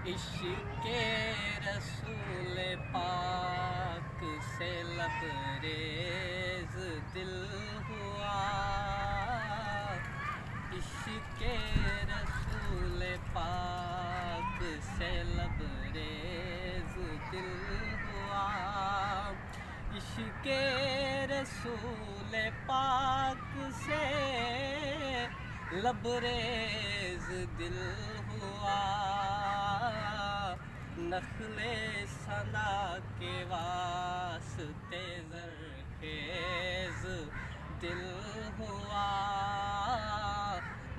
عشق رسول پاک سے لبریز دل ہوا، عشق رسول پاک سے لبریز دل ہوا، عشق رسول پاک سے لبریز دل ہوا، نخل ثنا کے واسطے زرخیز دل ہوا،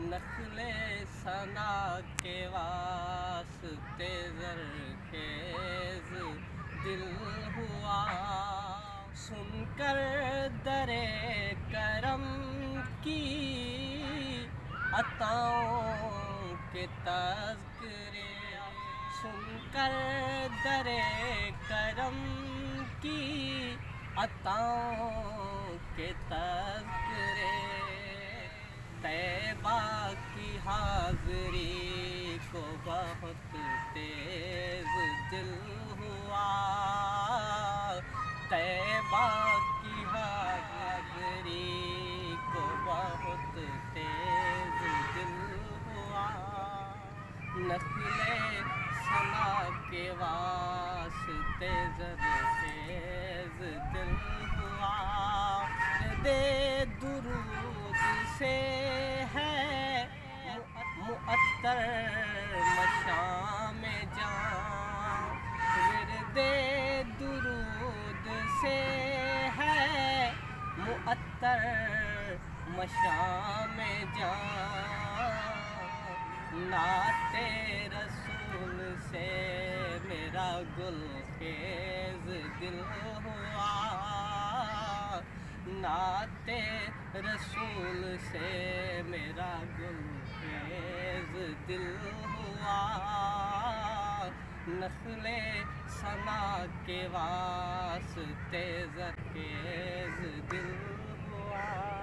نخل ثنا کے واسطے زرخیز دل ہوا، سن کر در کرم کی عطاؤں کے تذکرے، سن کر در کرم کی عطاؤں کے تذکرے، طیبہ کی حاضری کو بہت تیز دل ہوا، طیبہ کی حاضری کو بہت تیز دل ہوا، نخل ثنا کے واسطے زرخیز دل ہوا، دے درود سے ہے معطر مشام جاں، ورد درود سے ہے معطر مشام جاں، نعت رسول سے میرا گل خیز دل ہوا، نعت رسول سے میرا گل خیز دل ہوا، نخل ثنا کے واسطے زرخیز دل ہوا۔